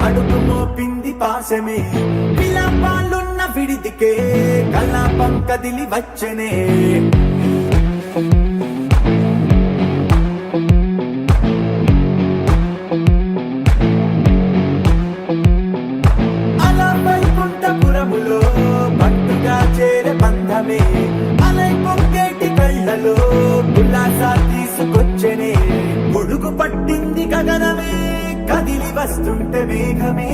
అడుగు మోపింది పాశమే విలాపాలున్న విడిదికే కలాపం కదిలి వచ్చనే అలా వైకుంఠపురములో భక్తుగా చేరే బంధమే అలై పొంగేటి కళ్ళలో ఉల్లాసా తీసుకొచ్చనే గొడుగు పట్టింది గగనమే కదిలి వస్తుంటే మేఘమే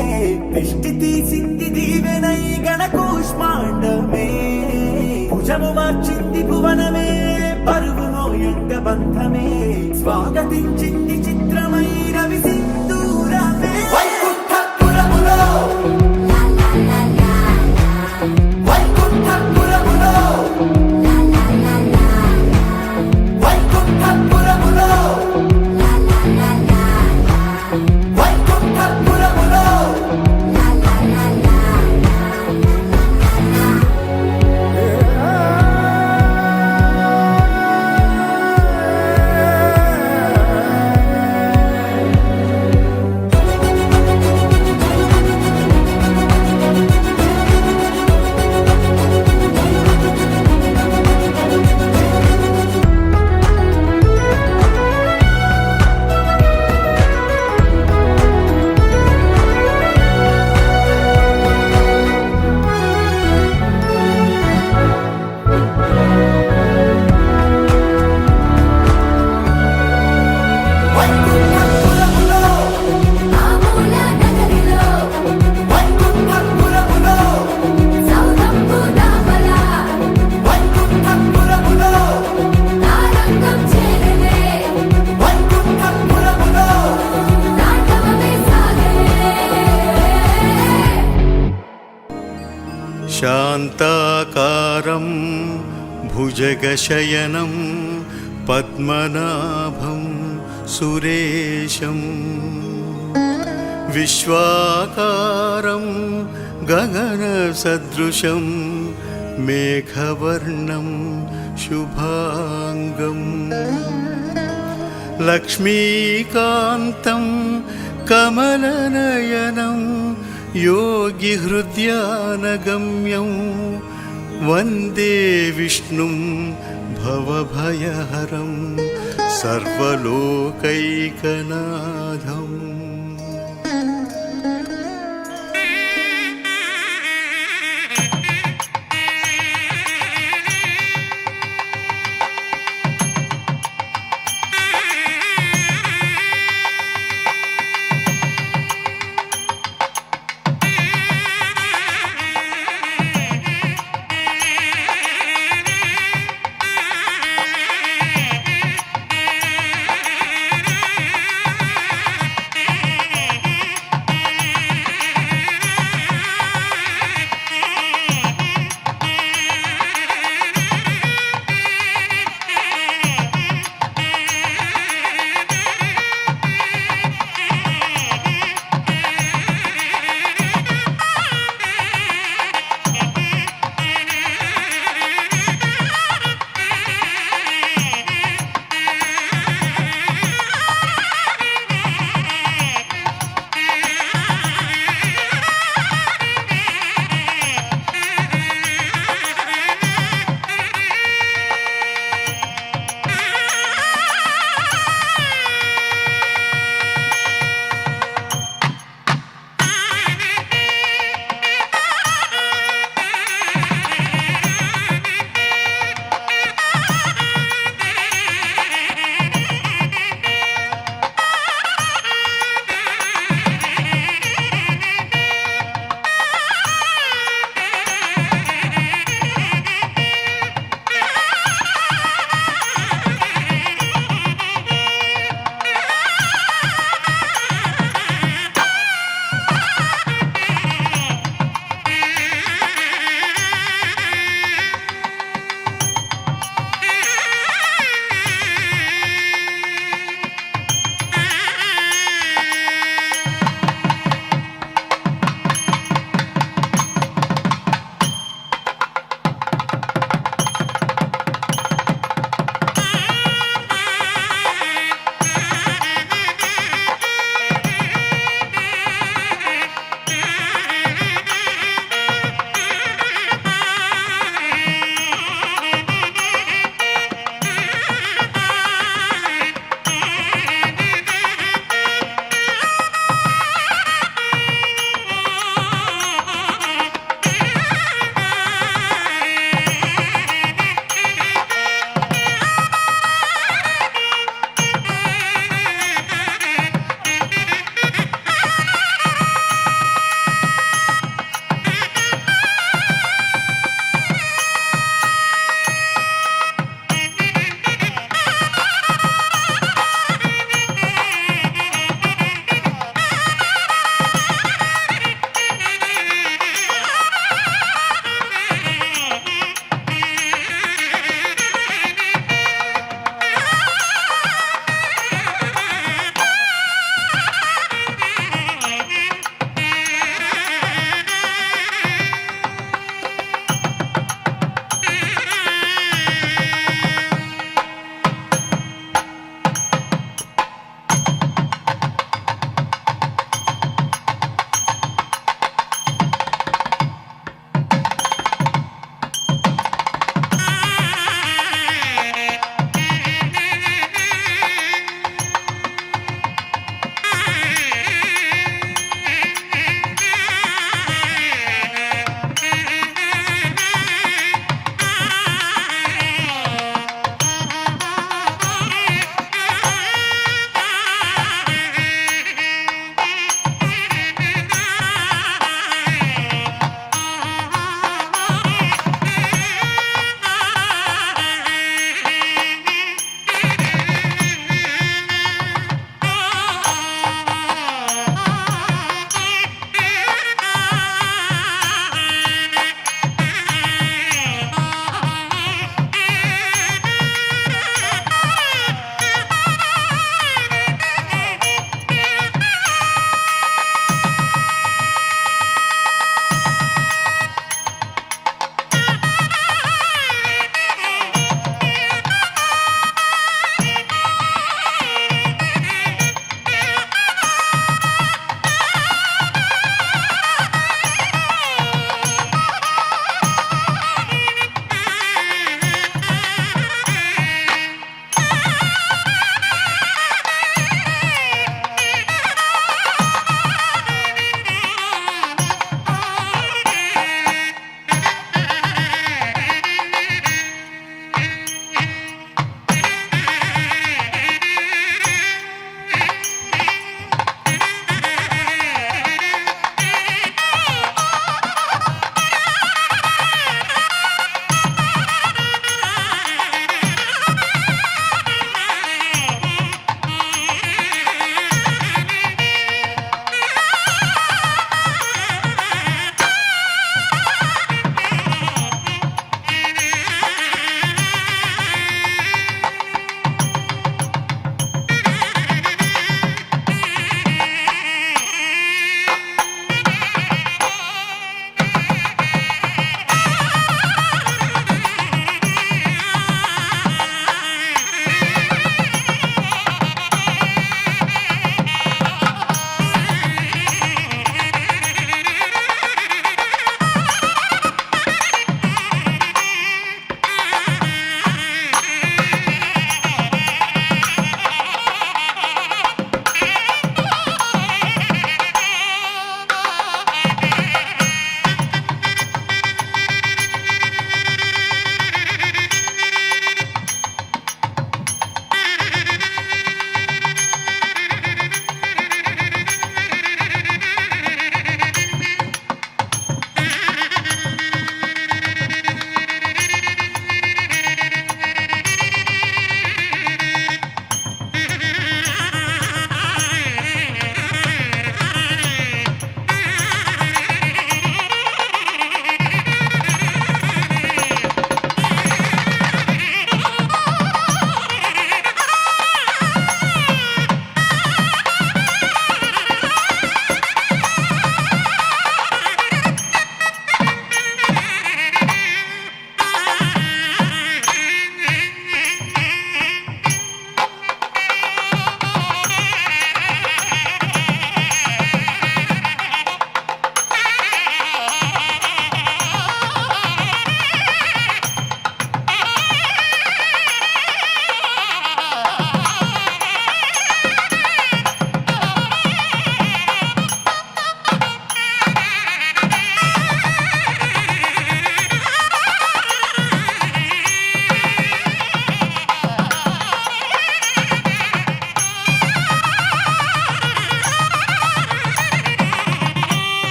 దృష్టి తీసింది దీవెనై గణకూష్మాండమే భుజము మార్చింది భువనమే పరువు మోయంగ బంధమే స్వాగతించింది చిత్రమై రవి సింధూరమే వైకుంఠపురములో వైకుంఠపురములో వైకుంఠపురములో శాంతాకారం భుజగశయనం పద్మనాభం సురేశం విశ్వాకారం గగనసదృశం మేఘవర్ణం శుభాంగం లక్ష్మీకాంతం కమలనయనం योगिहृद्यानगम्यं वन्दे विष्णुं भवभयहरं सर्वलोकैकनाथम्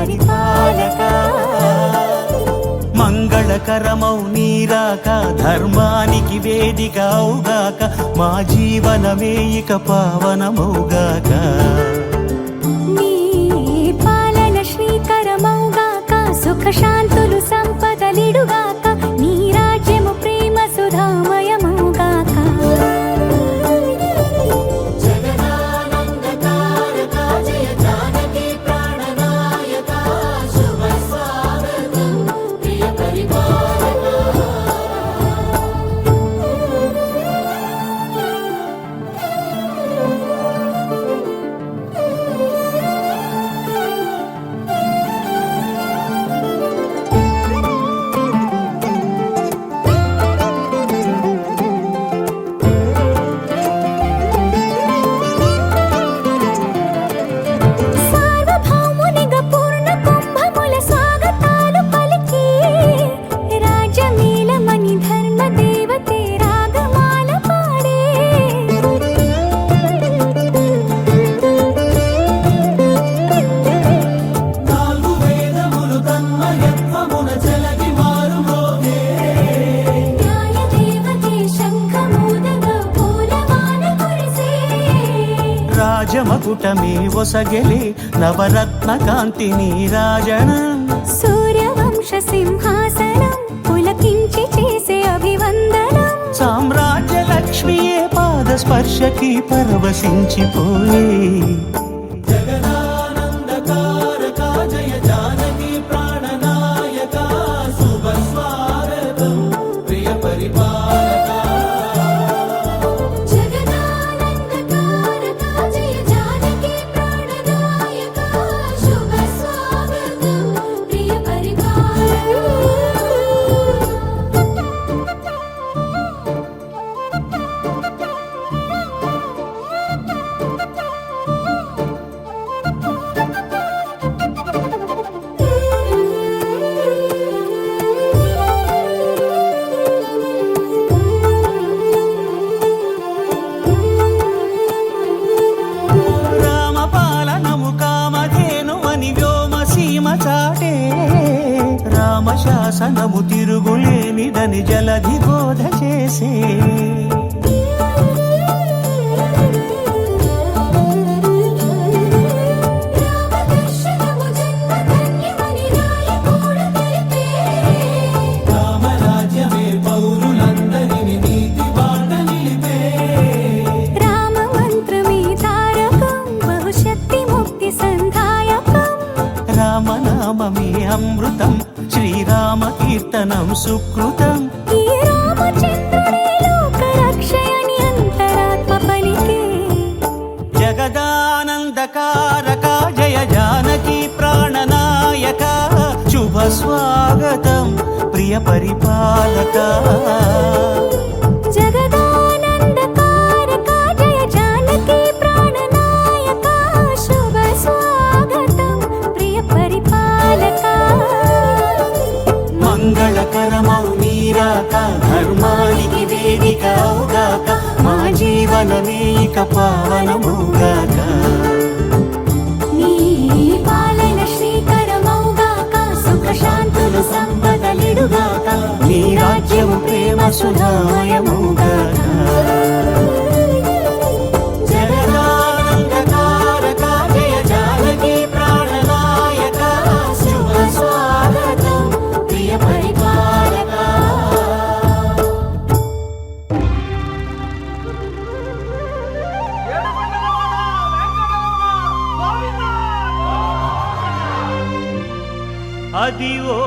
పరిపాలక మంగళకరమౌ నీరాక ధర్మానికి వేదిక అవుగాక మా జీవనమే ఇక పావనమౌగాక నీ పాలన శ్రీకరమౌగాక సుఖ శాంతులు సంపదలిడుగాక నీ రాజ్యము ప్రేమ సుధామయమౌగాక సార్వభౌమునిగా పూర్ణ కుంభముల స్వాగతాలు పలికి రాజమేళమణి ధర్మ దేవతే రాగమాల పాడే నాలుగు వేదములు తన్మయత్వమున చెలగి మారుమోగే న్యాయ దేవతే శంఖమూదగా పూలవాన కురిసే రాజమకుటమే ఒసగెలే నవరత్న కాంతి నీరాజనం సూర్యవంశ సింహాసనం పులకించి చేసే అభివందనం సామ్రాజ్య లక్ష్మియే పాద స్పర్శకి పరవశించిపోయే జగదానందకారక జయ జానకి ప్రాణనాయక శుభ స్వాగతం ప్రియ పరిపాలక జగదానందకారక జయ జానకి ప్రాణనాయక శుభ స్వాగతం ప్రియ పరిపాలక రామ పాలనము కామధేను అని వ్యోమ సీమ చాటే రామ శాసనము తిరుగులేనిదని జలధి బోధ చేసే రామదర్శనము జన్మధన్యమని రాయకూడ తెలిపే రామరాజ్యమే పౌరులందరిని నీతి బాట నిలిపే రామ మంత్రమే తారకం బహుశక్తి ముక్తి సంధాయకం రామనామమే అమృతం శ్రీరామ కీర్తనం సుకృతం ఈ రామచంద్రుడే లోక రక్షయని అంతరాత్మ పలికే జగదానందకారక జయ జానకి ప్రాణనాయక శుభ స్వాగతం ప్రియ పరిపాలక జగదానందకారక జయ జానకి ప్రాణనాయక శుభ స్వాగతం ప్రియ పరిపాలక మంగళకరమౌ నీరాక ధర్మానికి వేదిక అవుగాక మా జీవనమే ఇక పావనమౌగాక నీ పాలన శ్రీకరమౌగాక సుఖ శాంతులు సంపదలిడుగాక నీ రాజ్యము ప్రేమ సుధామయమౌగాక జగదానందకారక జయ జానకి ప్రాణనాయక శుభ స్వాగతం ప్రియ పరిపాలక అదివో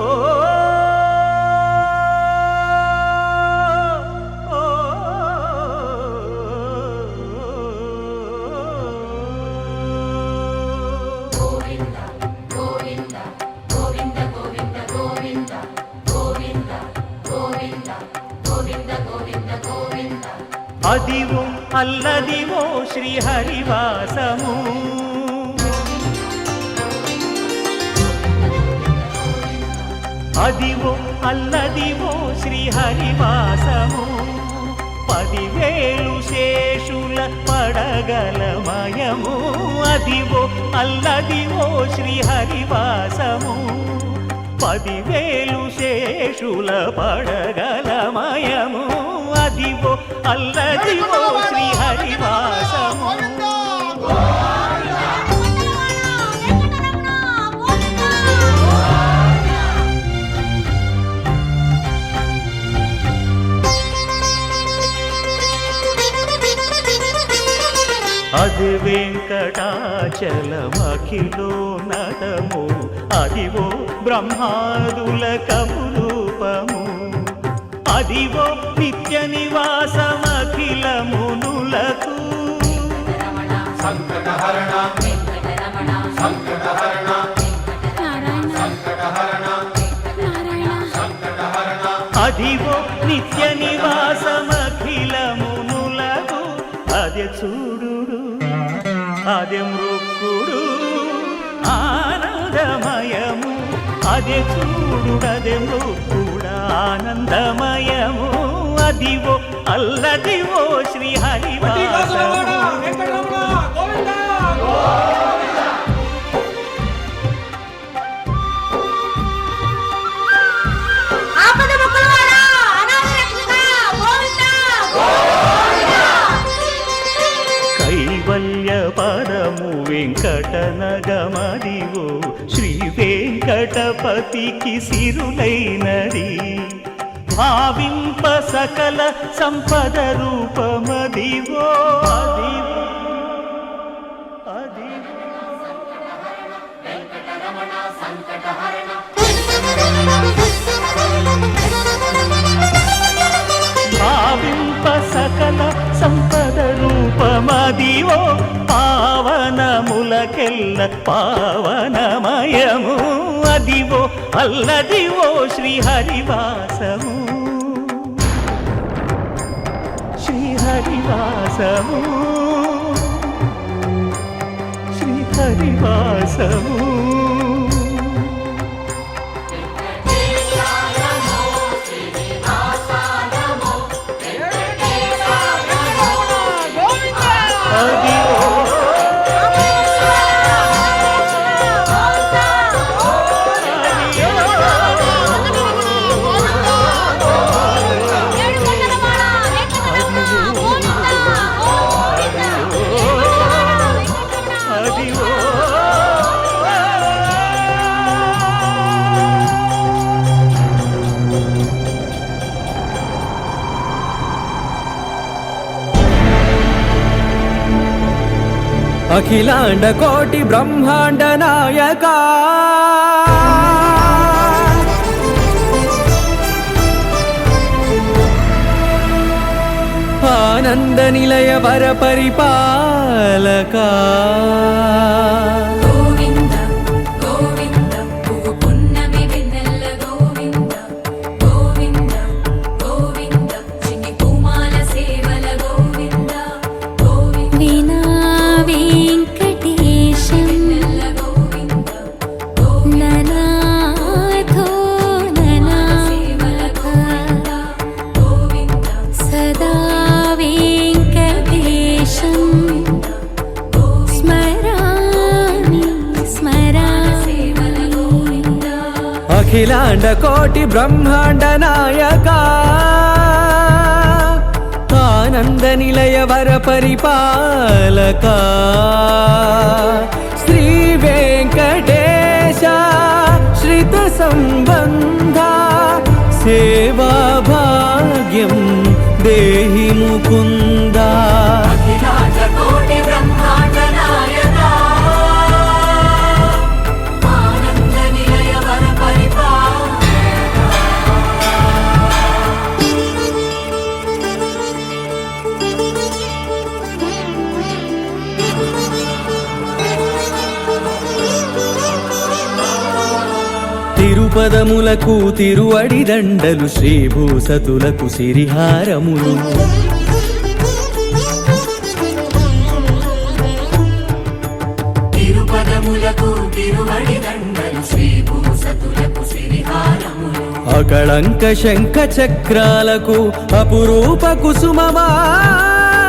అదివో అల్లదివో శ్రీహరివాసము అదివో అల్లదివో శ్రీహరివాసము 10,000 శేషుల పడగలమయము అదివో అల్లదివో శ్రీహరివాసము 10,000 శేషుల పడగలమయము అదివో అల్లదివో శ్రీహరివాసము అది వెంకటాచలమఖిలో నటము అదివో బ్రహ్మాదుల కపురూపము అదివో నిత్య నివాసమఖిల మునులకు అదివో నిత్య నివాసమఖిల మునులకు అదే చూడు అదే మృక్కుడు ఆనందమయము అదే చూడు అదే మృక్కుడు ఆనందమయము అదివో అల్లదివో శ్రీహరివాసము కైవల్య పరము వెంకటనగమదివో శ్రీ వెంకటపతికి సిరులైనది భావింప సకల సంపద రూపమదివో అదివో అదివో భావింప సకల సంపద రూపమదివో పావనములకెల్ల పావనమయము అదివో అల్లదివో శ్రీహరివాసము శ్రీహరివాసము శ్రీహరివాసము అఖిలాండ కోటి బ్రహ్మాండ నాయక ఆనంద నిలయ వర పరిపాలక అఖిలాండ కోటి బ్రహ్మాండ నాయక ఆనంద నిలయ వర పరిపాలక శ్రీ వెంకటేశ శ్రిత సంబంధ సేవా భాగ్యం దేహి ముకుంద తిరుపదములకు తిరువడి దండలు శ్రీభూసతులకు సిరిహారములు తిరుపదములకు తిరువడి దండలు శ్రీభూసతులకు సిరిహారములు అకళంక శంఖ చక్రాలకు అపురూప కుసుమ మాలికలు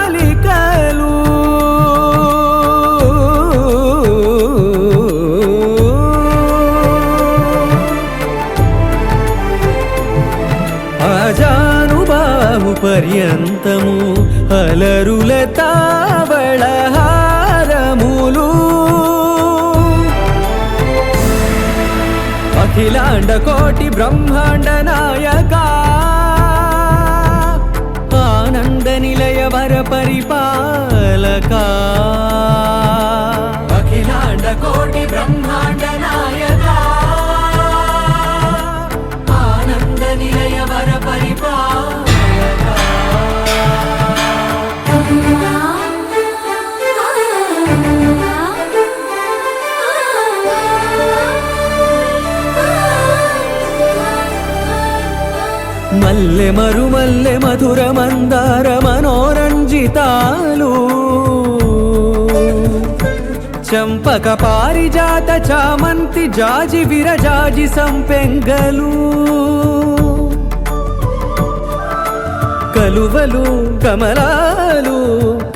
పర్యంతము అలరుల తావళహారములు అఖిలాండ కోటి బ్రహ్మాండ నాయక ఆనంద నిలయ వర పరిపాలక అఖిలాండ కోటి బ్రహ్మాండ నాయక ఆనంద నిలయ వర పరిపాలక మల్లె మరుమల్లె మధుర మందార మనోరంజితాలు చంపక పారిజాత చామంతి జాజి విరజాజి సంపెంగలు కలువలు కమలాలు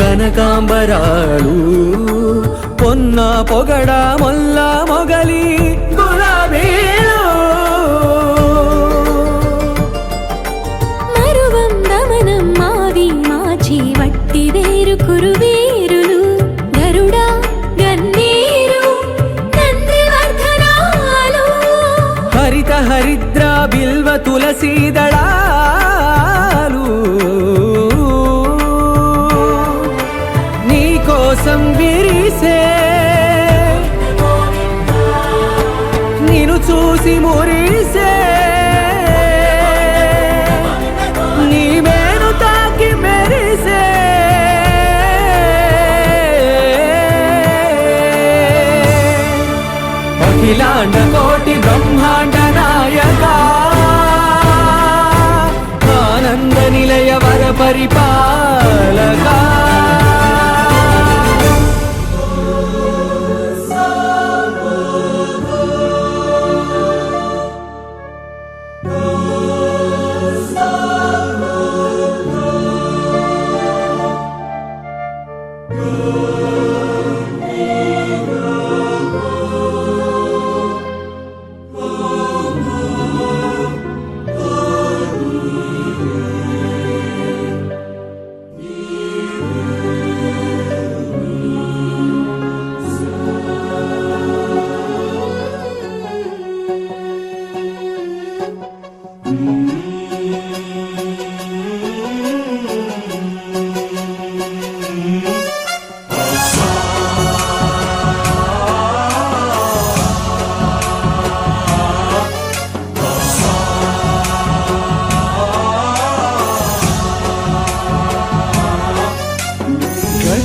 కనకాంబరాలు పొన్న పొగడ మొల్ల మొగలి గులాబీలు మరువందమనం మావి మాచి వట్టి వేరు కురువేరులు గరుడా గన్నీరు నందివర్ధనాలు హరిత హరిద్ర బిల్వ తులసీదళాలు నీకోసం విరిసే నిన్ను చూసి మురిసే నీ మేను తాకి మెరిసే అఖిలాండ కోటి బ్రహ్మాండ నాయక ఆనంద నిలయ వర పరిపాలక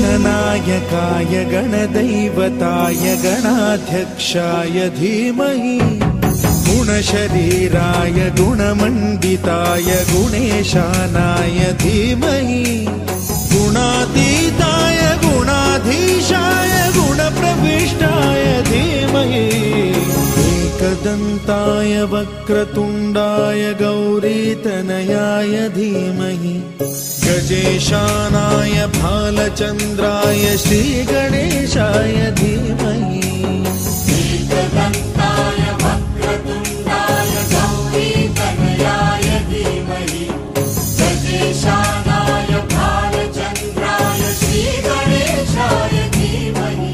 गणनायकाय गणदैवताय गणाध्यक्षाय धीमहि गुणशरीराय गुणमण्डिताय गुणेशानाय धीमहि गुणातीताय गुणाधीशाय गुणप्रविष्टाय धीमहि एकदन्ताय वक्रतुण्डाय गौरीतनयाय धीमहि गजेशानाय भालचन्द्राय श्रीगणेशाय धीमहि एकदन्ताय वक्रतुण्डाय गौरीतनयाय धीमहि गजेशानाय भालचन्द्राय श्रीगणेशाय धीमहि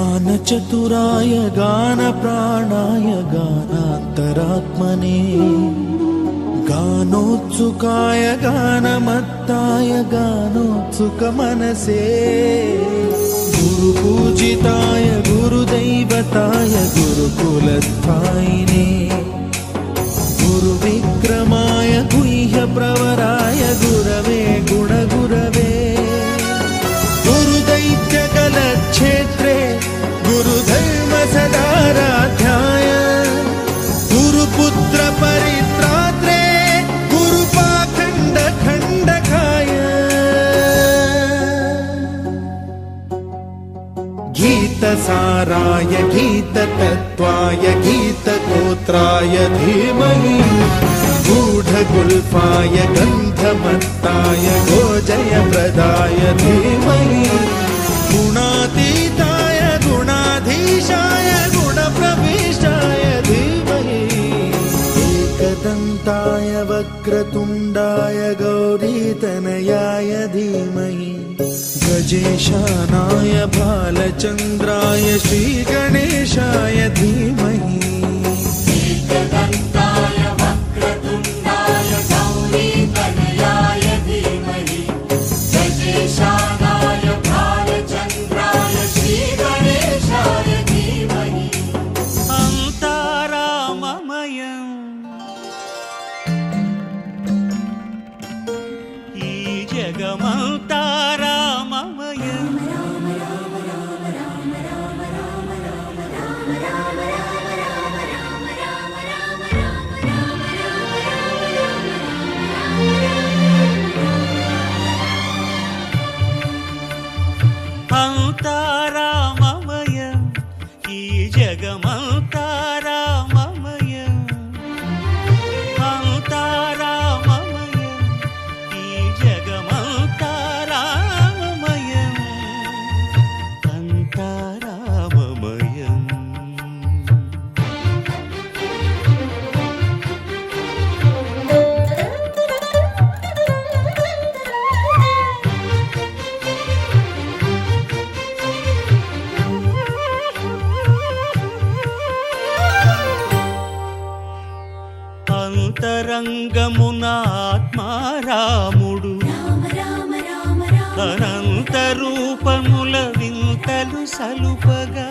गानचतुराय गानप्राणाय गानान्तरात्मने गानोत्सुकाय गानमत्ताय गानोत्सुकमनसे गुरुपूजिताय गुरुदैवताय गुरुकुलस्थायिने गुरुविक्रमाय गुह्यप्रवराय गुरवे गुणगुरवे गुरुदैत्यकलक्षेत्रे गुरुधर्म सदा गीतसाराय गीततत्त्वाय गीतगोत्राय धीमहि गूढगुल्फाय गन्धमत्ताय गोजयप्रदाय धीमहि गुणातीताय गुणाधीशाय गुणप्रविष्टाय धीमहि एकदन्ताय वक्रतुण्डाय गौरीतनयाय धीमहि गजेशानाय बालचन्द्राय श्रीगणेशाय धीमहि एकदन्ताय वक्रतुण्डाय गौरीतनयाय धीमहि गजेशानाय बालचन्द्राय श्रीगणेशाय धीमहि అంతారామమయం ఈ జగమంతారామమయం అంతారామమయం ఈ జగమంతారామమయం అంతారామమయం ఈ జగమంతారామమయం అంతారామమయం అంతరంగమున ఆత్మారాముడు అనంత రూపముల వింతలు సలుపగా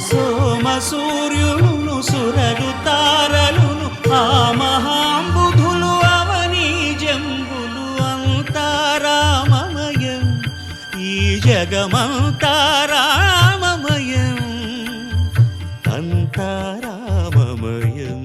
సోమ సూర్యులను సురలు తారలును ఆ మహాంబుధులు అవనీ జంబులు అంతారామమయం ఈ జగమంతారామమయం అంతారామమయం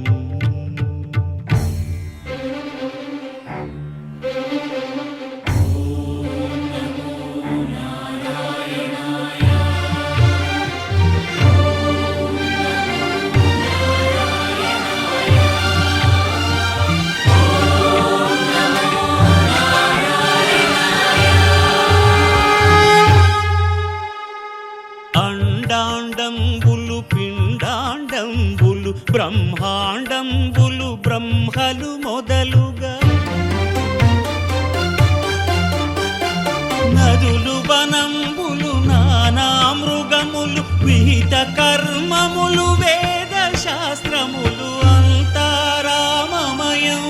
అండాండంబులు పిండాండంబులు బ్రహ్మాండంబులు బ్రహ్మలు మొదలుగా నదులు వనంబులు నానా మృగములు విహిత కర్మములు వేద శాస్త్రములు అంతారామమయం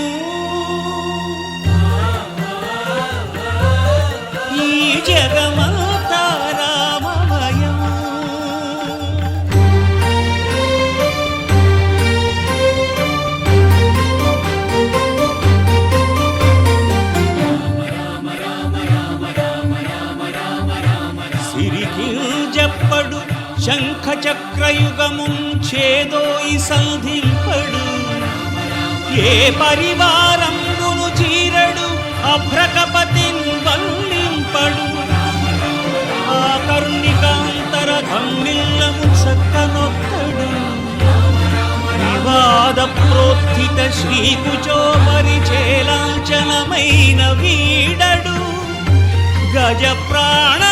ఈ జగమంతారామమయం సిరికింజప్పడు శంఖ చక్రయుగముంచేదోయి సంధింపడు ఏ పరివారంబును చీరడు అభ్రకపతిన్ వల్లింపడు ఆ కర్ణికాంతర ధమ్మిల్లము చక్కనొక్కడు వివాద ప్రోత్థిత శ్రీకుచో పరిచేలాంచనమైన వీడడు గజ ప్రాణావనోత్సాహియై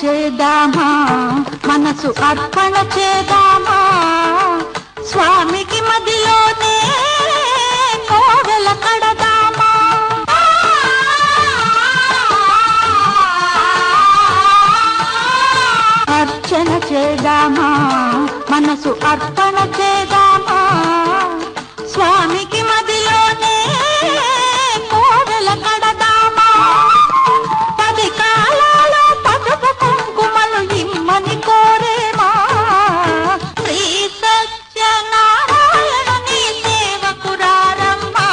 చేద్దామా మనసు అర్పణ చేద్దామా స్వామికి మదిలోనే కోవెల కడదామా అర్చన చేద్దామా మనసు అర్పణ చేద్దామా స్వామికి మదిలోనే కోవెల కడదామా పది కాలాలు పసుపు కుంకుమలు ఇమ్మని కోరేమా శ్రీ సత్యనారాయణ నీ సేవకురారమ్మా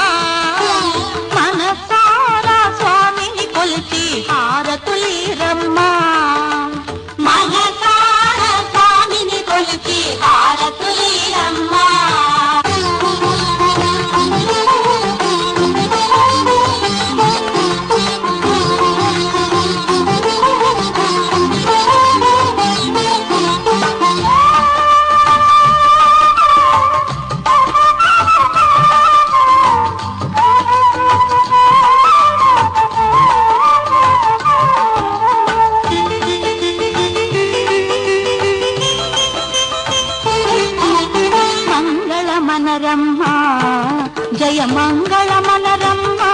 మనసారా స్వామిని కొలిచి హారతులీరమ్మా మనసారా స్వామిని కొలిచి హారతులీరమ్మా మంగళమనరమ్మా జయ మంగళమనరమ్మా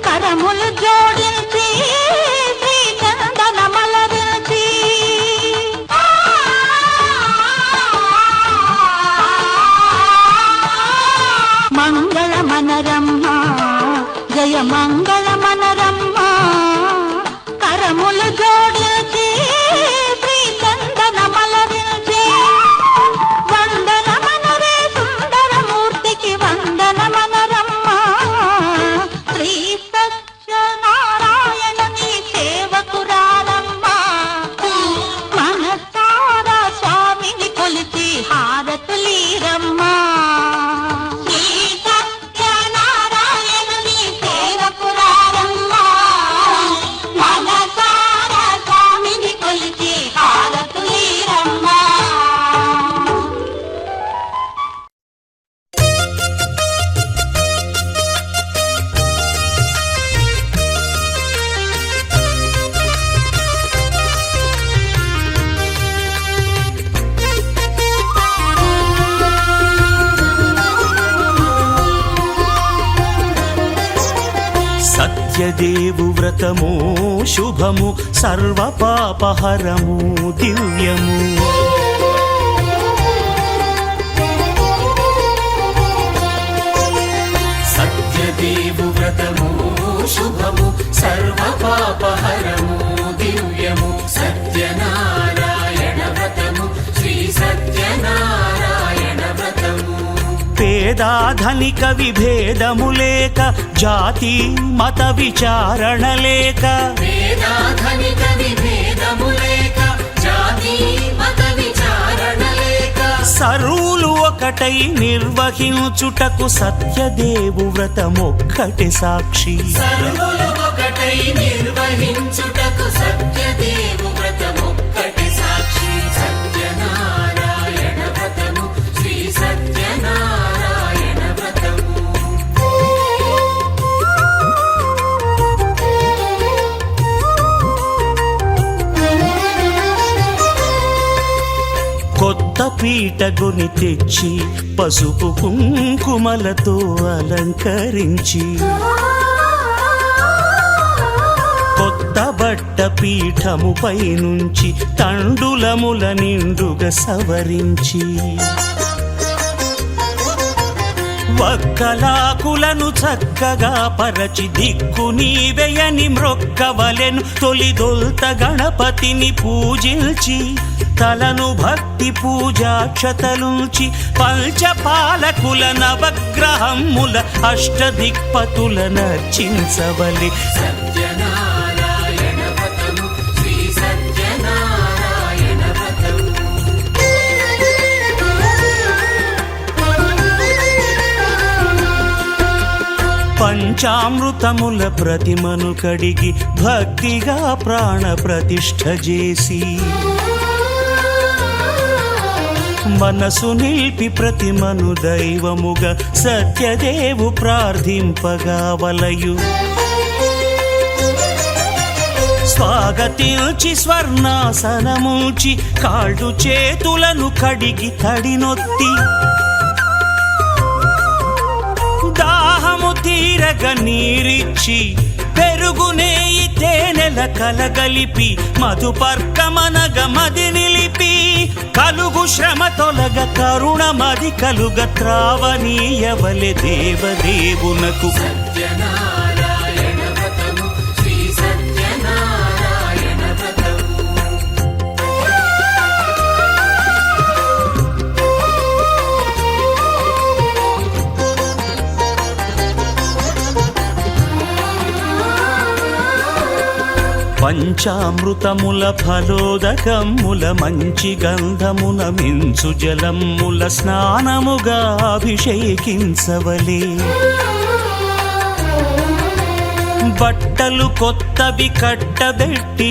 కరములు జోడించి శ్రీ చందనమలరించి మంగళమనరమ్మా జయ మంగళమనరమ్మా కరములు జోడించి శ్రీ చందనమలరించి వందనమనరే సుందరమూర్తికి వందనమనరమ్మా శ్రీ సత్యనారాయణ నీ సేవకురాలమ్మా మనసారా స్వామిని కొలిచి హారతులీరమ్మా శ్రీ సత్యనారాయణ నీ సేవకురాలమ్మా మనసారా స్వామిని కొలిచి హారతులీరమ్మా సత్యదేవు వ్రతము శుభము సర్వ పాపహరము దివ్యము సత్యదేవు వ్రతము శుభము సర్వ పాపహరము దివ్యము సత్యనారాయణ వ్రతము శ్రీ సత్యనారాయణ వ్రతము పేదాధనిక విభేదము లేక జాతి మత విచారణ లేక వేదాధనిక విభేదము లేక జాతి మత విచారణ లేక సరువులు ఒకటై నిర్వహించుటకు సత్యదేవు వ్రతమొక్కటి సాక్షి సర్వులు ఒకటై నిర్వహించుటకు సత్యదేవు వ్రతమొక్కటి సాక్షి సత్యనారాయణ వ్రతము శ్రీ సత్యనారాయణ వ్రతము కొత్త పీటగుని తెచ్చి పసుపు కుంకుమలతో అలంకరించి కొత్త బట్ట పీఠముపై నుంచి తండులముల నిండుగా సవరించి వక్కలాకులను చక్కగా పరచి దిక్కు నీవెయని మ్రొక్కవలెను తొలిదొల్త గణపతిని పూజించి తలను భక్తి పూజాక్షతలుంచి పంచపాలకుల నవగ్రహముల అష్టదిక్పతుల నర్చించవలె సత్యనారాయణ వ్రతము శ్రీ సత్యనారాయణ వ్రతము పంచామృతముల ప్రతిమను కడిగి భక్తిగా ప్రాణ ప్రతిష్ఠ చేసి మనసు నిలిపి ప్రతిమను దైవముగా సత్యదేవు ప్రార్థింపగా వలయు స్వాగతించి స్వర్ణాసనముంచి కాళ్ళు చేతులను కడిగి తడినొత్తి దాహము తీరగ నీరిచ్చి పెరుగు నేయి తేనెల కలగలిపి మధుపర్కమనగ మది నిలిపి కలుగు శ్రమ తొలగ కరుణ మది కలుగ త్రావనీయవలె దేవదేవునకు సత్యనారాయణ వ్రతము శ్రీ సత్యనారాయణ వ్రతము పంచామృతముల ఫలోదకముల మంచి గంధమున మించు జలముల స్నానముగా అభిషేకించవలే బట్టలు కొత్తవి కట్టబెట్టి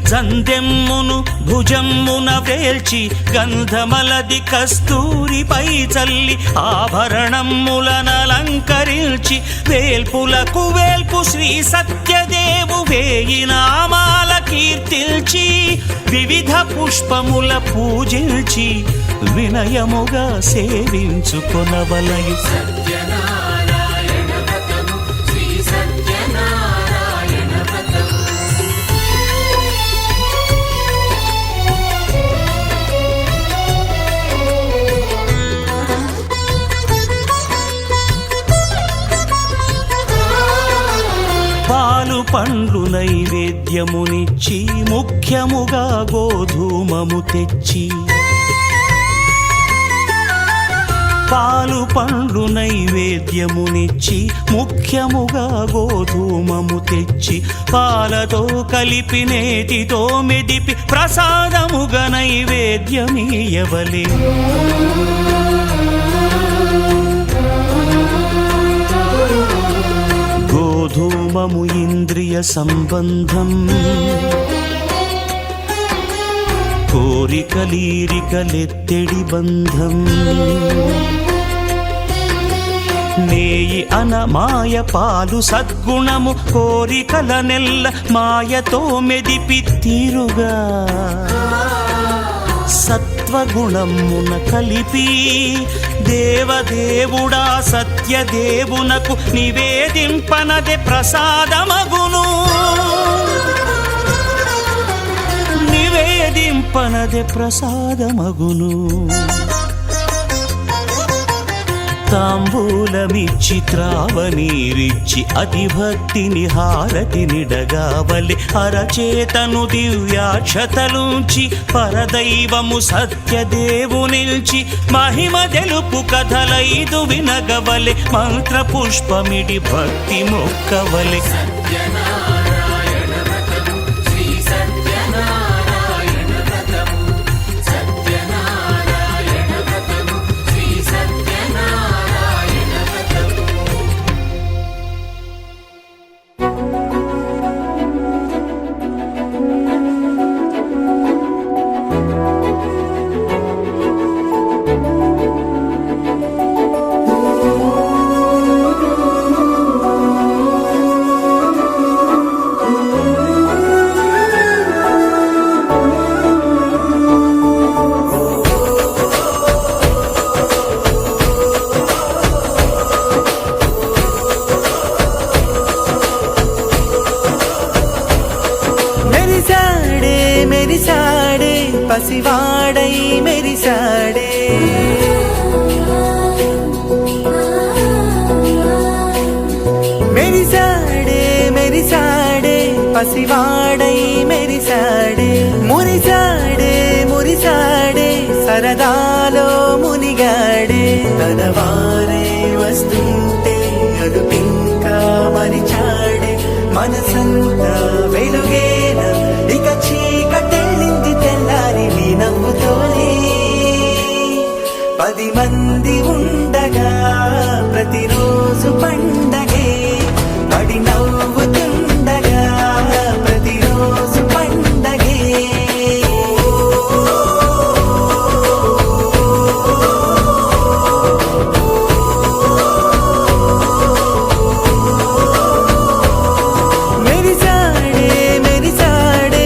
జందెమ్మును భుజమ్మున వేల్చి గంధమలది కస్తూరిపై చల్లి ఆభరణములనలంకరించి వేల్పులకు వేల్పు శ్రీ సత్యదేవు వేయి నామాల కీర్తిల్చి వివిధ పుష్పముల పూజించి వినయముగా సేవించుకొనవలయు సత్యనారాయణ వ్రతము శ్రీ సత్యనారాయణ వ్రతము పాలు పండ్లు నైవేద్యమునిచ్చి ముఖ్యముగా గోధూమము తెచ్చి పాలు పండ్లు నైవేద్యమునిచ్చి ముఖ్యముగా గోధూమము తెచ్చి పాలతో కలిపి నేతితో మెదిపి ప్రసాదముగా నైవేద్యమీయవలే గోధూమము ఇంద్రియ సంబంధం కోరికలీరికలెత్తెడి బంధం నేయి అనమాయ పాలు సద్గుణము కోరికల నెల్ల మాయతో మెదిపి తీరుగా సత్వగుణమున కలిపి దేవదేవుడా సత్యదేవునకు నివేదింపనదే ప్రసాదమగును నివేదింపనదే ప్రసాదమగును తాంబూలమిచ్చి త్రావనీరిచ్చి అతిభక్తిని హారతినిడగావలి అరచేతను దివ్యాక్షతలుంచి పరదైవము సత్యదేవునిల్చి మహిమ తెలుపు కథలైదు వినగవలె మంత్ర పుష్పమిడి భక్తి మొక్కవలె సత్యనారాయణ వ్రతము శ్రీ సత్యనారాయణ వ్రతము సత్యనారాయణ వ్రతము శ్రీ సత్యనారాయణ వ్రతము మెరిసాడే మెరిసాడే పసివాడై మెరిసాడే మెరిసాడే మెరిసాడే పసివాడై మెరిసాడే మురిసాడే మురిసాడే సరదాలో మునిగాడే తన వారే వస్తుంటే అదుపింకా మరిచాడే మనసంతా వెలుగేన ఇక చీకటెళ్ళింది తెల్లారి నీ నవ్వుతోనే 10 మంది ఉండగా ప్రతిరోజు పండగే పడి నవ్వుతుండగా ప్రతిరోజు పండగే మెరిసాడే మెరిసాడే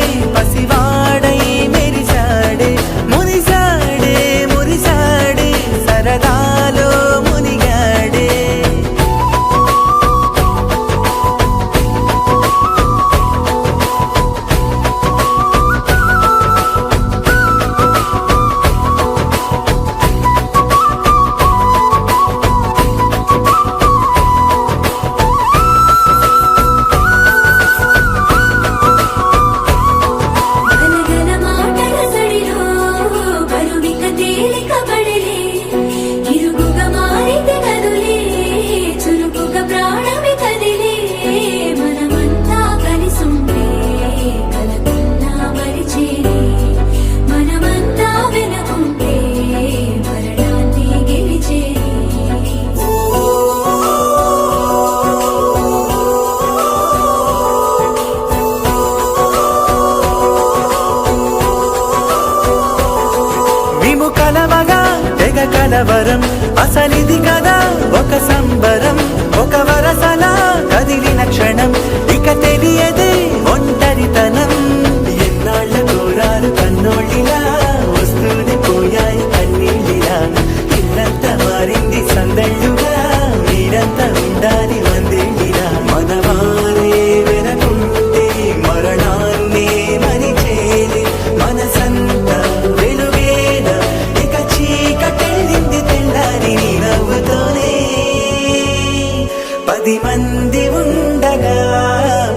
కలవరం అసలిది కదా ఒక సంబరం ఒక వరసలా కదిలిన క్షణం ఇక తెలియదే ఒంటరితనం ఎన్నాళ్ళ కోరాలు కన్నోళ్ళిలా వస్తూనే పోయాయి కన్నీళ్ళిలా ఇల్లంతా మారింది సందళ్ళుగా మీరంతా ఉండాలి వందేళ్ళిలా మనవారే వెనకుంటే మరణాన్నే మరిచేది మనసంతా వెలుగేన ఇక చీకటెళ్ళింది తెల్లారి నీ నవ్వుతోనే 10 మంది ఉండగా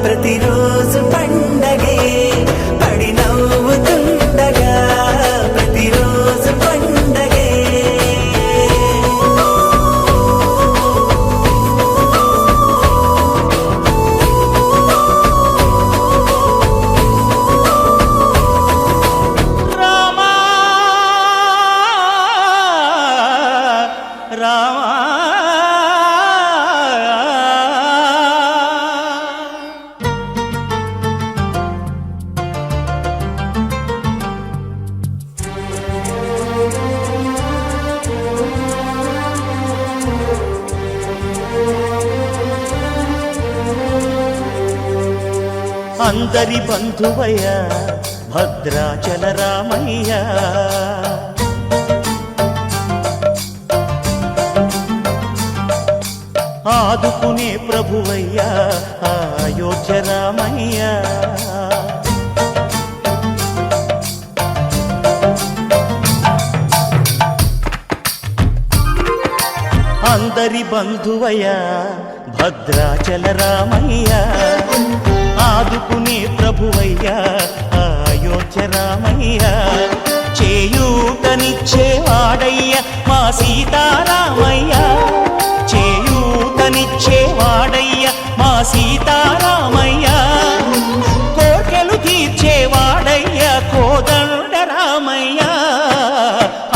ప్రతిరోజు పండగే పడి నవ్వుతుండగా ప్రతిరోజు పండగే రామా రామా అందరి బంధువయ్య భద్రాచల రామయ్య ఆదుకునే ప్రభువయ్య అయోధ్య రామయ్య అందరి బంధువయ్య భద్రాచల రామయ్య ఆదుకునే ప్రభువయ్య అయోధ్య రామయ్య చేయూతనిచ్చేవాడయ్య మా సీతారామయ్య చేయూతనిచ్చేవాడయ్య మా సీతారామయ్య కోర్కెలు తీర్చేవాడయ్య కోదండ రామయ్య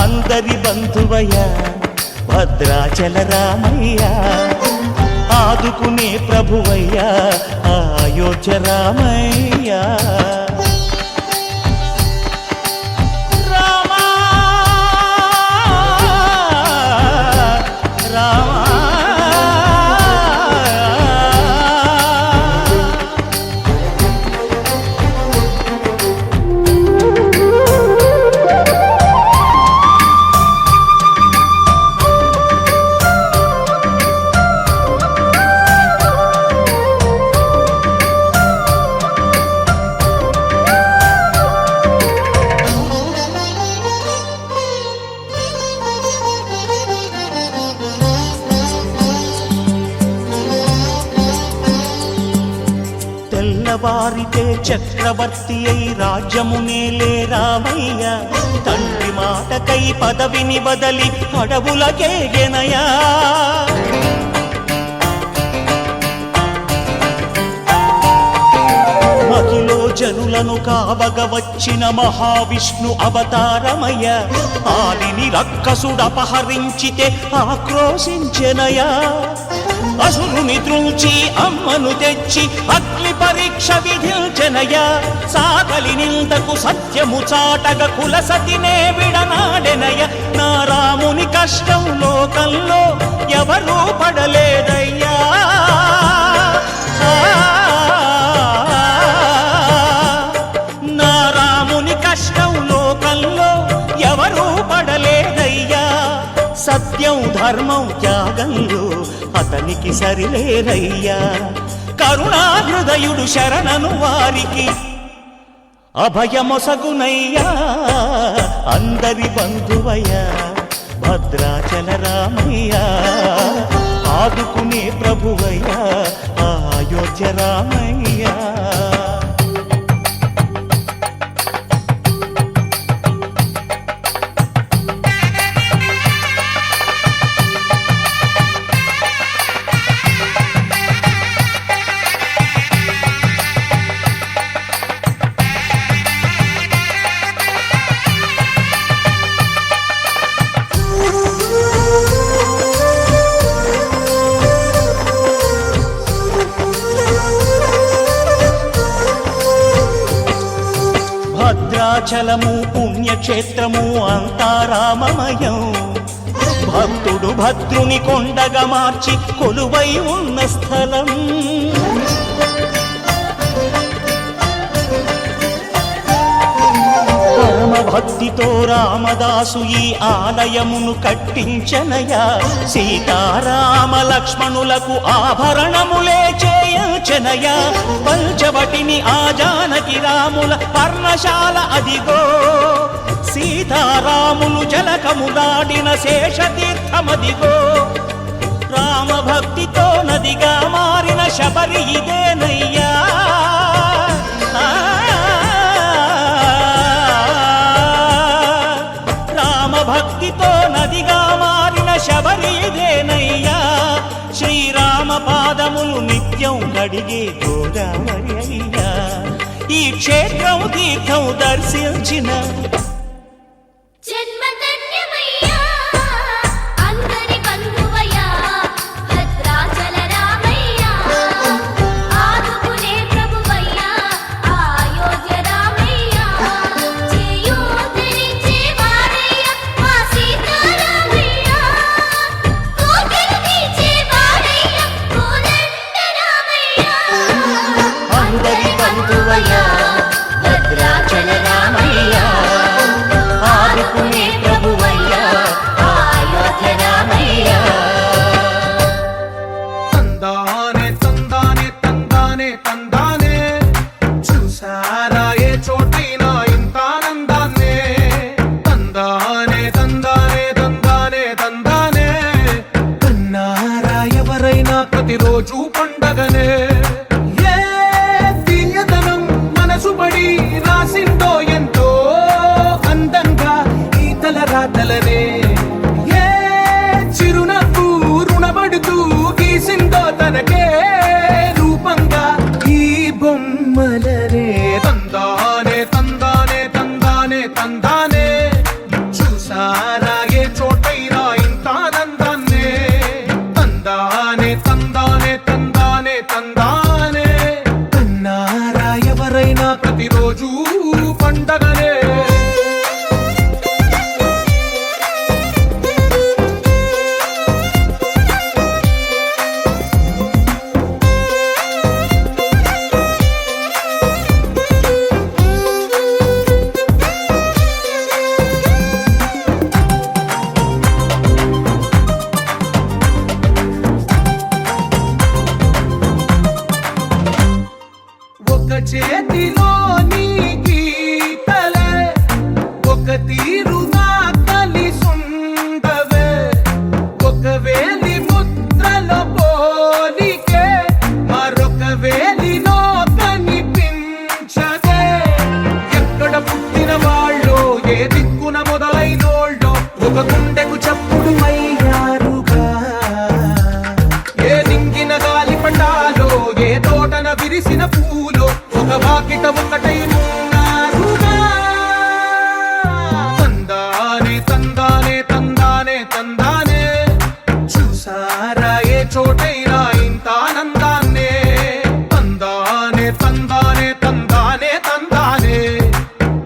అందరి బంధువయ్య భద్రాచల రామయ్య ఆదుకునే ప్రభువయ్య అయోధ్య రామయ్య రామా రామా తెల్లవారితే చక్రవర్తి అయి రాజ్యమునేలే రామయ్య తండ్రి మాటకై పదవిని బదలి అడవులకేగెనయా మహిలో జనులను కావగ వచ్చిన మహావిష్ణు అవతారమయ్య ఆదిని రక్కసుడపహరించితే ఆక్రోశించెనయా అసురుని త్రుంచి అమ్మను తెచ్చి అగ్ని పరీక్ష విధించెనయ సాగలి నిందకు సత్యము చాటగ కులసతినే విడనాడెనయ నా రాముని కష్టం లోకంలో ఎవరూ పడలేదయ్యా నా రాముని కష్టం లోకంలో ఎవరూ పడలేదయ్యా సత్యం ధర్మం త్యాగంలో అతనికి సరిలేరయ్యా కరుణాహృదయుడు శరణను వారికి అభయమొసగునయ్యా అందరి బంధువయ్య భద్రాచల రామయ్య ఆదుకునే ప్రభువయ్య అయోధ్య రామయ్య భద్రాచలము పుణ్యక్షేత్రము అంతా రామమయం భక్తుడు భద్రుని కొండగా మార్చి కొలువై ఉన్న స్థలం. పరమ భక్తితో రామదాసు ఈ ఆలయమును కట్టించనయా. సీతారామ లక్ష్మణులకు ఆభరణములే చేయించనయా. పంచవటిని ఆ జానకి రాముల పర్ణశాల అదిగో. సీతారాములు జలకములాడిన శేషతీర్థమదిగో. రామ భక్తితో నదిగా మారిన శబరి ఇదేనయ్యా. భక్తితో నదిగా మారిన శబరి ఇదేనయ్యా. శ్రీరామ పాదములు నిత్యం కడిగే గోదావరి అయ్యా. ఈ క్షేత్రం తీర్థం దర్శించిన జన్మధన్యమయ్యా, అందరి బంధువయ్యా, భద్రాచల రామయ్యా, ఆదుకునే ప్రభువయ్యా, అయోధ్య రామయ్యా, చేయూతనిచ్చే వాడయ్యా, మా సీతారామయ్యా, కోటలు తీర్చే వాడయ్యా, కోదండ రామయ్యా, అందరి బంధువయ్యా, భద్రాచల రామయ్యా, ఆదుకునే ప్రభువయ్యా, అయోధ్య రామయ్యా. తందానే తందానే తందానే తందానే, చూసారా ఏ చోటైనా ఇంత ఆనందాన్నే. తందానే తందానే తందానే తందానే, కన్నారా ఎవరైనా ప్రతిరోజు పండగనే. ఏ తీయదనం మనసు పడి రాసిందో ఎంతో అందంగా ఈ తలరాతలనే. ఏ చిరునవ్వు రుణపడుతూ గీసిందో తనకే రూపంగా ఈ బొమ్మలనే. తందానే తందానే తందానే తందానే, చూసారా ఏ చోటైనా ఇంత ఆనందాన్నే. తందానే తందానే తందానే తందానే, కన్నారా ఎవరైనా ప్రతిరోజు పండగనే. ఒక చేతిలో నీ గీతలే, ఒక తీరుగా కలిసుండవే. ఒక వేలి ముద్రల పోలికే మరొక వేలిలో కనిపించదే. ఎక్కడ పుట్టిన వాళ్ళో ఏ దిక్కున మొదలైనోళ్ళో ఒక గుండెకు చప్పుడు అయ్యారుగా. ఏ నింగిన గాలి పండాలో ఏ తోటన విరిసిన పూలో ఒక వాకిట ఒకటై ఉన్నారుగా. తందానే తందానే తందానే తందానే, చూసారా ఏ చోటైనా ఇంత ఆనందాన్నే. తందానే తందానే తందానే తందానే,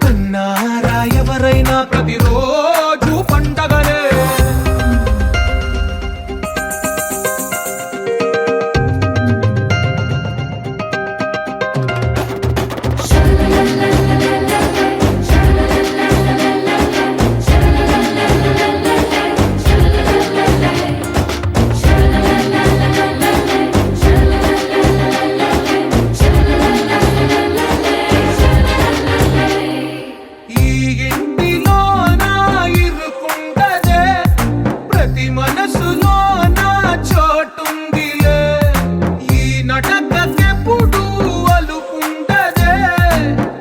కన్నారా ఎవరైనా ప్రతిరోజు పండగనే. ఈ ఇంటిలో నా ఇరుకుండదే, ప్రతి మనసులో నా చోటుందిలే. ఈ నటకెప్పుడు అలుకుండదే,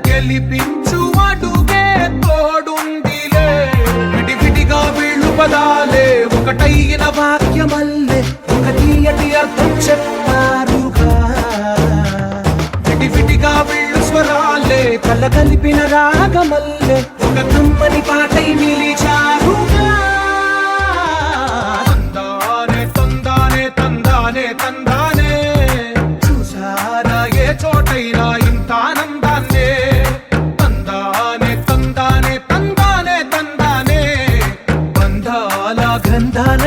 గెలిపించు అడుగే తోడుందిలే. విడివిడిగా వీళ్ళు పదాలే ఒకటైన వాక్యమల్లే ఒక తీయటి అర్థం చెప్పారుగా. విడివిడిగా వీళ్ళు స్వరాలే కలగలిపిన రాగమల్లే ఒక కమ్మని పాటై నిలిచారుగా. తందానే తందానే తందానే తందానే, చూసారా ఏ చోటైనా ఇంత ఆనందాన్నే. తందానే తందానే తందానే తందానే, బంధాల గంధాల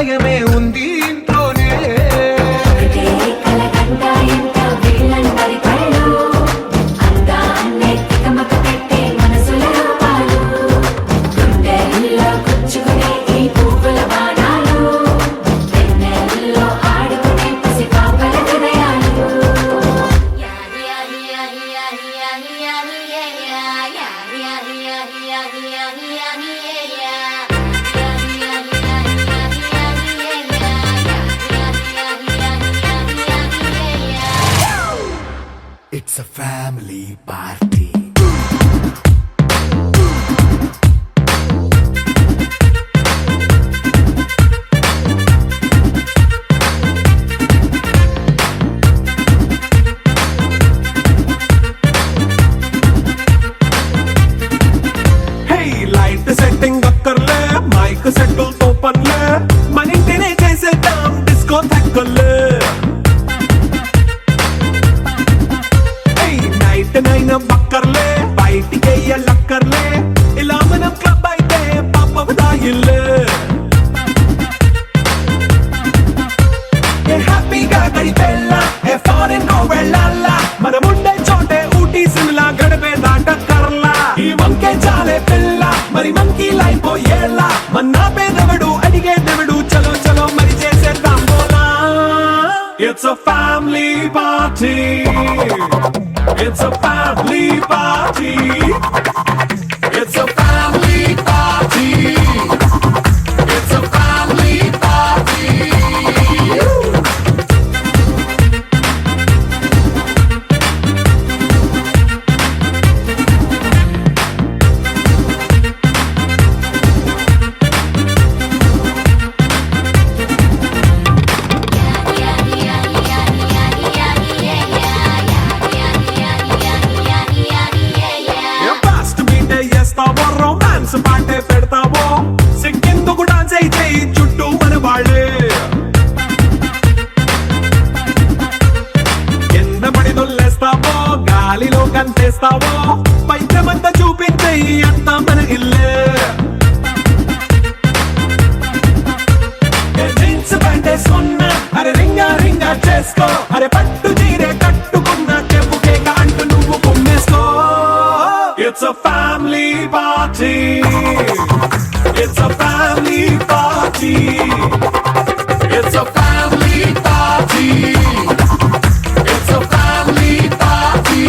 It's a family party. Light setting అక్కర్లే మైక్ సెట్టులతో పనిలే మన ఇంటినే చేసేద్దాం డిస్కో థెక్కలే నైట్ నైన్ అక్కర్లే బయటికి వెళ్ళక్కర్లే ఇలా మనం క్లబ్ అయితే పాపదాయిల్లే హ్యాపీగా గడిపెళ్ళ ఏ ఫారెన్ కో వెళ్ళాలా మనం ఉండే చోటే ఊటీ సిమ్లా గడిపే దాటక్కర్లా ఈ వంకే చాలే పిల్ల మరి మంకీ లైఫ్ ఏళ్ళ మన్నా పేదవడు అడిగే దేవుడు చలో చలో మరి చేసేద్దాం బోలా It's a family party. It's a family party. It's a family party. It's a family party. Fast beat చేస్తావో రొమాన్స్ పాటే పెడతావో సిగ్గెందుకు డాన్స్ అయితే చుట్టూ మన వాళ్ళే కింద పడి దొల్లేస్తావో గాలిలో కంటేస్తావో పైత్యమంతా చూపించే అంతా మన ఇల్లే జీన్స్ ప్యాంటేసుకున్నా అరే రింగా రింగా చేసుకో అరే పట్టు చీరే కట్టుకున్నా చెప్పు కేక అంటూ నువ్వు కుమ్మేసుకో It's a family party. It's a family party. It's a family party. It's a family party.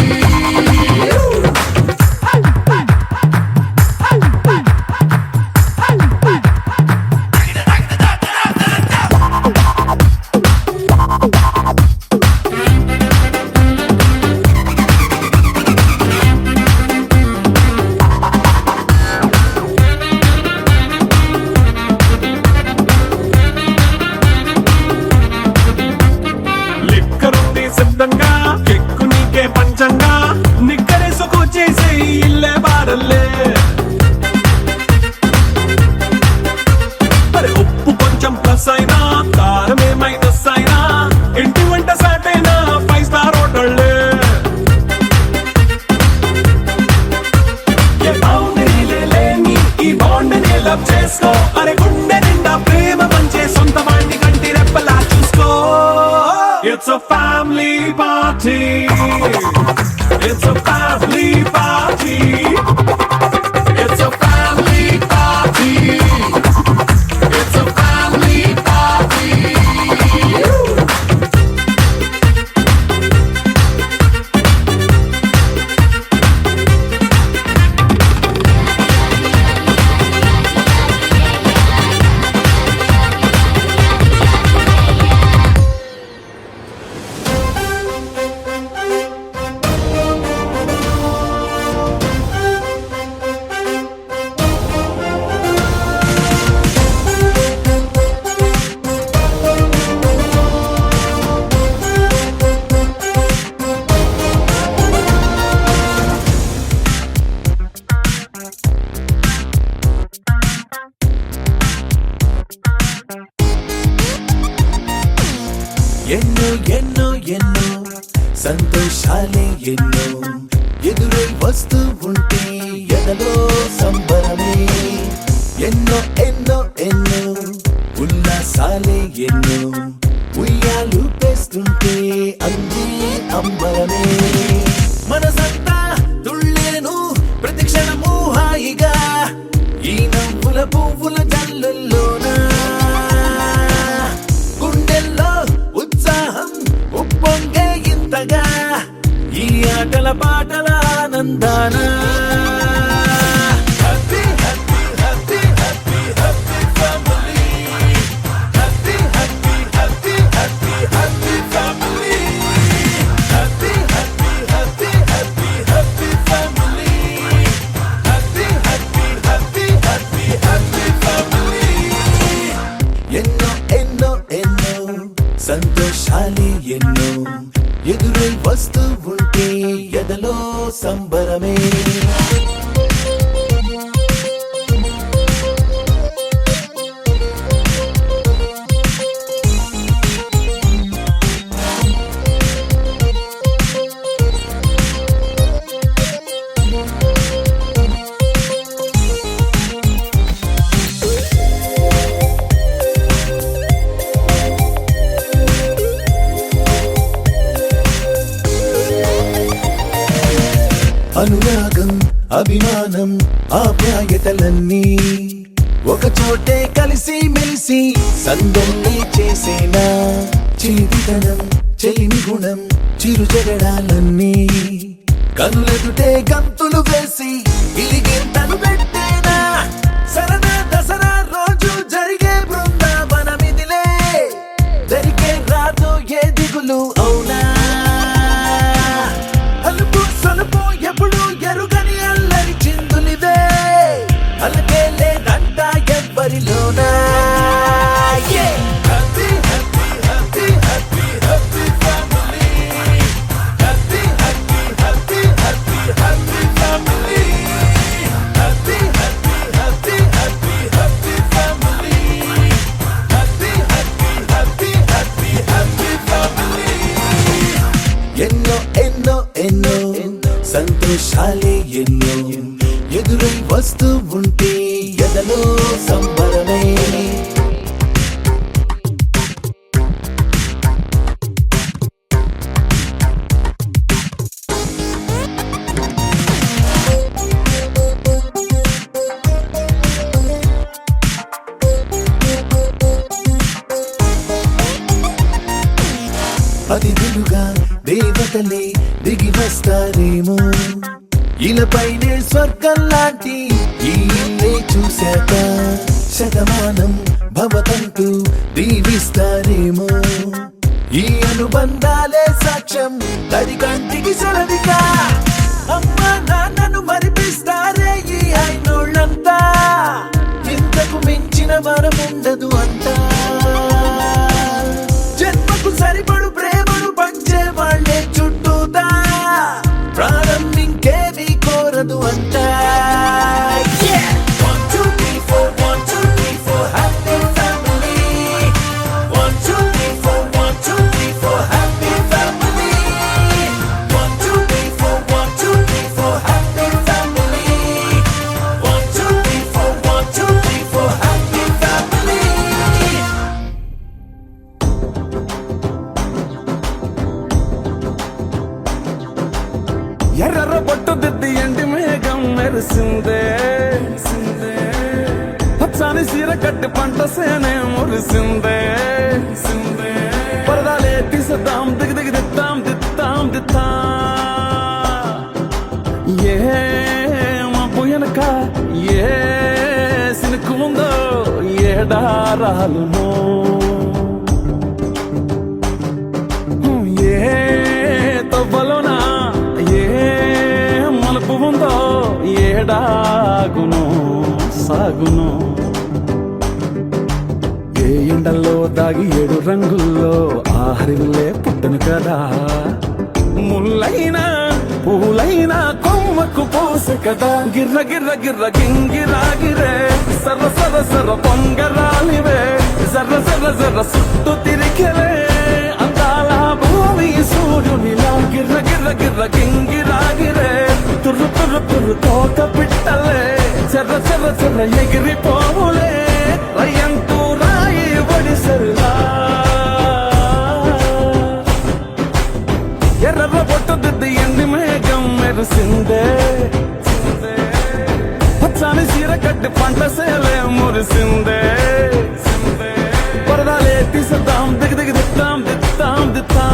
లిక్కరుంది సిద్ధంగా కెక్కు నీకే పంచంగా నిక్కరేసుకు చేసే ఇల్లే బారల్లే మరి ఉప్పు కొంచెం ప్లస్ అయినా కారమే మైనస్ అయినా ఇంటి వంట సాటైనా 5 స్టార్ హోటళ్ళే ఏ బౌండరీలే లేని ఈ బాండ్ని లవ్ చేసుకో అరే గుండె నిండా ప్రేమ పంచే సొంత వాణ్ణి కంటి రెప్పలా చూసుకో It's a family party. It's a family party. It's a family party. It's a family party. ఎన్నో ఎన్నో ఎన్నో సంతోషాలే ఎన్నో ఎదురై వస్తూ ఉంటే ఎదలో సంబరమే ఎన్నో ఎన్నో ఎన్నో ఉల్లాసాలే ఎన్నో ఉయ్యాలు పేస్తుంటే అంది అంబరమే మనసంతా తుళ్ళేను ప్రతి క్షణము హాయిగా ఈ నవ్వుల పువ్వుల జల్లుల్లోనా గుండెల్లో ఉత్సాహం ఉప్పొంగే ఇంతగా ఈ ఆటల పాటల ఆనందాన హ్యాపీ హ్యాపీ సంబరమే. అనురాగం అభిమానం ఆప్యాయతలన్నీ ఒక చోటే కలిసి మెలిసి సందల్లి చేసేనా చేతితనం చెలిమి గుణం చిరు జగడాలన్నీ కనులెదుటే గంతులు వేసి ఇలిగింతలు పెట్టేనా సరదా దసరా రోజు జరిగే బృందావనమిదిలే దరికే రాదు ఏ దిగులు అవునా అలుపు సలుపు ఎప్పుడు ఎరుగని అల్లరి చిందులివే అలకే లేదంట ఎవ్వరిలోనా happy happy happy happy happy family happy happy happy happy happy family happy happy happy happy happy family happy happy happy happy happy family. ఎన్నో ఎన్నో ఎన్నో సంతోషాలే ఎన్నో ఎదురై వస్తూ ఉంటే ఎదలో సంబరమే. అతిథులుగా దేవతలే దిగి వస్తారేమో ఇలపైనే స్వర్గం లాంటి ఈ ఇల్లే చూశాక శతమానం భవతంతు దీవిస్తారేమో ఈ అనుబంధాలే సాక్ష్యం తడి కంటికి సెలవిగా అమ్మ నాన్నను మరిపిస్తారే ఈ అయినోళ్ళంతా ఇంతకు మించిన వరముండదు అంతా జన్మకు సరిపడు ప్రేమను పంచే వాళ్ళే చుట్టూతా ప్రాణం ఇంకేమీ కోరదు అంతా. 1 2 3 4 1 2 3 4 happy family 1 2 3 4 1 2 3 4 happy family 1 2 3 4 1 2 3 4 happy family 1 2 3 4 1 2 3 4 happy family. ఎర్ర బొట్టు దిద్ది ఎండి మేఘం మెరిసిందే పచ్చాని సీర కట్టి పంట సేనే మురిసిందే పరదాలే తీసేద్దాం దిగి దిగి దిత్తాం దిత్తాం దిత్తా ఏ మబ్బు వెనక ఏ సినుకు ఉందో ఏడారాలునో ఏ తవ్వలోనా ఏ మలుపు ఉందో ఏడాగును సాగును ఏ ఎండల్లో దాగి 7 రంగుల్లో ఆహరిల్లే పుట్టను కదా ముల్లైనా పూలైనా కొమ్మకు పోసే కదా గిర్ర గిర్ర గిర్ర గింగిరాగిరే సర్ర సర్ర సర్ర పొంగరాలివే జర్ర జర్ర జర్ర సుట్టు తిరిగిరే అందాల భూమి సూర్యునిలా గిర్ర గిర్ర గిర్ర గింగిరాగిరే తుర్రు తుర్రు తుర్రు తోక పిట్టలే చెర్ర చెర్ర చెర్ర ఎగిరిపోవులే రయ్యంటూ రాయి ఒడిసెల్లా ఎర్ర బొట్టు దిద్ది ఎండి మేఘం మెరిసిందే పచ్చాని సీర కట్టి పంట సేలే మురిసిందే పరదాలే తీసేద్దాం దిగి దిగి దిత్తాం దిత్తాం దిత్తా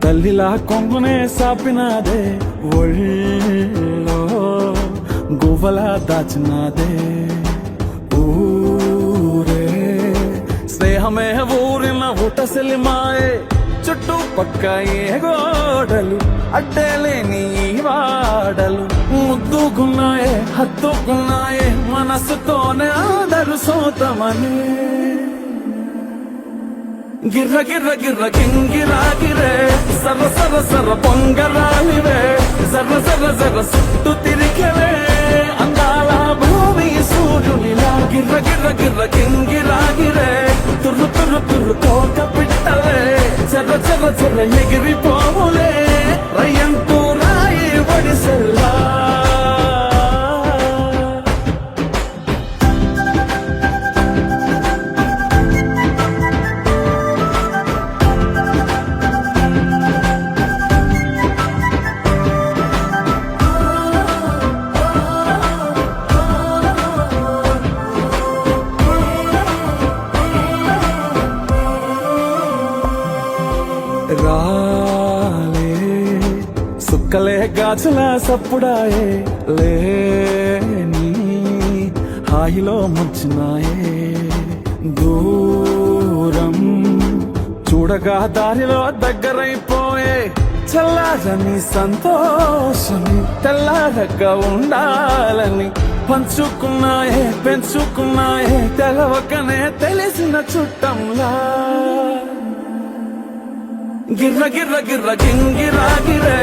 తల్లిలా కొంగునే సాపినాదే ఒళ్ళో గువ్వలా దాచినాదే ఊరే స్నేహమే ఊరిన ఊటసెలి మాయే చుట్టుపక్క ఏ గోడలు అడ్డలేని ఈ వాడలు ముద్దుకున్నాయే హత్తుకున్నాయే మనసుతోనే ఆదరు సోతమని గిర్ర గిర్ర గిర్ర గింగిరాగిరే సర సర సర పొంగరాలివే జర్ర జర్ర జర్ర సుట్టు తిరిగవే అందాల భూమి సూర్యునిలా గిర్ర గిర్ర గిర్ర గింగిరాగిరే తుర్రు తుర్రు తుర్రు తోక పిట్టలే చెర్ర చెర్ర చెర్ర ఎగిరిపోవులే రయ్యంటూ రాయి ఒడిసెల్లా రాలే సుక్కలే గాజుల సప్పుడాయే లేని హాయిలో ముంచినాయే దూరం చూడగా దారిలో దగ్గరైపోయే చల్లారని సంతోషమి తెల్లారగా ఉండాలని పంచుకున్నాయే పెంచుకున్నాయే తెలవకనే తెలిసిన చుట్టంలా గిర్ర గిర్ర గిర్ర గింగిరాగిరే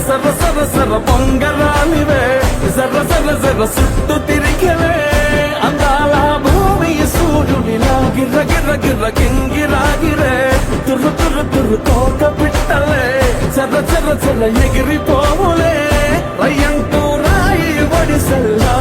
సర్ర సర్ర సర్ర పొంగరాలివే జర్ర జర్ర జర్ర సుట్టు తిరిగవే అందాల భూమి సూర్యునిలా గిర్ర గిర్ర గిర్ర గింగిరాగిరే తుర్రు తుర్రు తుర్రు తోక పిట్టలే చెర్ర చెర్ర చెర్ర ఎగిరిపోవులే రయ్యంటూ రాయి ఒడిసెల్లా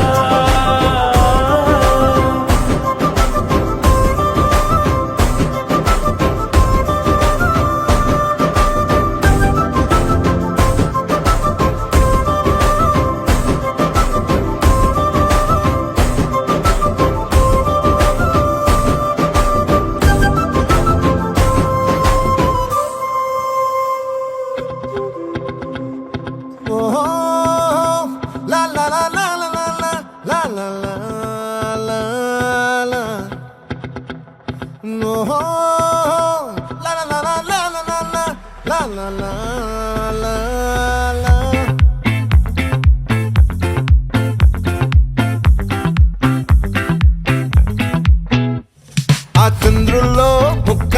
ఆ చంద్రుల్లో ముక్క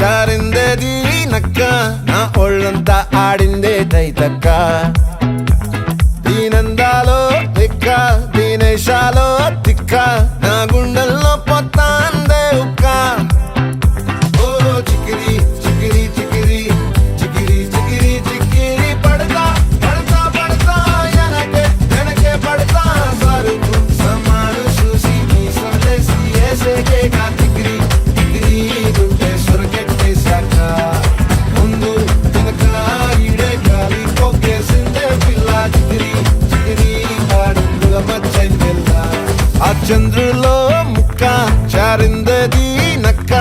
జారిందేది నక్క నా ఒళ్ళంతా ఆడిందే తైతక్క దీనందాలో తిక్క దీనేశాలో తిక్క నా గుండెల్లో పొత్తాందే ఉక్క ఓ చికిరి చికిరి చికిరి చికిరి చికిరి చికిరి పడతా పడతా పడతా ఎనకే ఎనకే పడతా సరుకు సమాను చూసి నీ సందేశి ఏసేకే కా చికిరి చికిరి గుండె సొరకెట్టేశాక ముందు వెనక ఈడే గాలి పోకేసిందే పిల్ల చికిరి చికిరి ఆడుల మచ్చందెల్ల ఆ చంద్రులో ముక్క చారిందది నక్క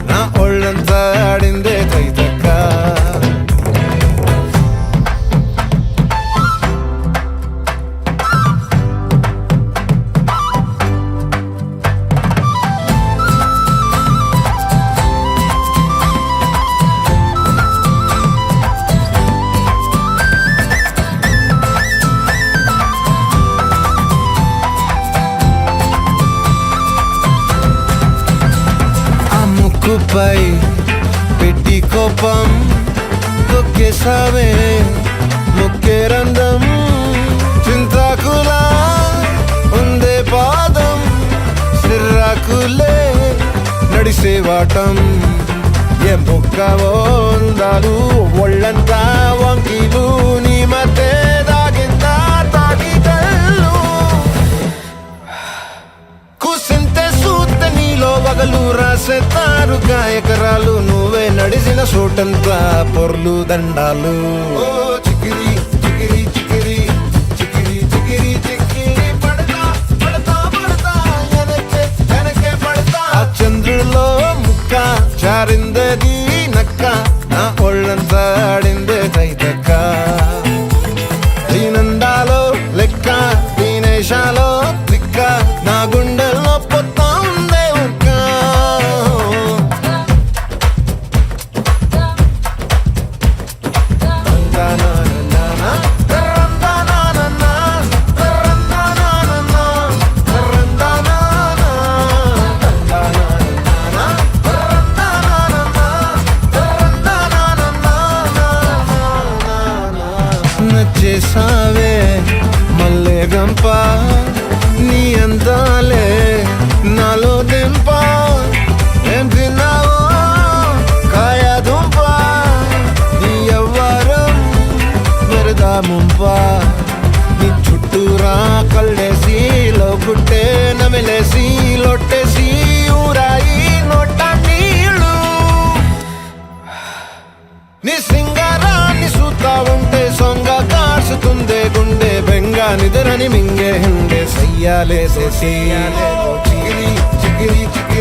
నా ఒళ్ళంతా ఆడిందే తైతక్క ఆ ముక్కుపై పెట్టి కోపం తొక్కేసావే ముక్కే రంధ్రం చింతాకులా ఉందే పాదం సిర్రాకులే నడిసే వాటం ఏ ముక్కవో ఉందాలు ఒళ్ళంతా వంకీలు నీ మధ్య దాగిందా తాగిదల్లు కుసింతే సూత్తే నీలో వగలు రాసేతారు గాయకరాలు నువ్వే నడిసిన చోటంతా పొర్లు దండాలు ఓ చికిరి చికిరి చికిరి చికిరి చికిరి చికిరి పడతా పడతా పడతా ఎనకే ఎనకే పడతా ఆ చంద్రులో ముక్క చారిందది నక్క నా ఒళ్ళంతా ఆడిందే తైతక్క దీనందాలో లెక్క దీనేశాలో చేసావే మల్లె గంప నీ అందాలే నాలో దింప ఏం తిన్నావో కాయ దుంప నీ ఎవ్వరం మెరదా ముంప నీ చుట్టూరా కళ్ళేసి లోగుట్టే నమిలేసి లొట్టేసి ఊరాయి నోట నీళ్ళు నీ సింగారాన్ని చూస్తా ఉంటే సొంగ కాసుతుందే గుండె బెంగా నిద్రని మింగే హండే సయ్యాలే చిగిరి చిగిరి చిగిరి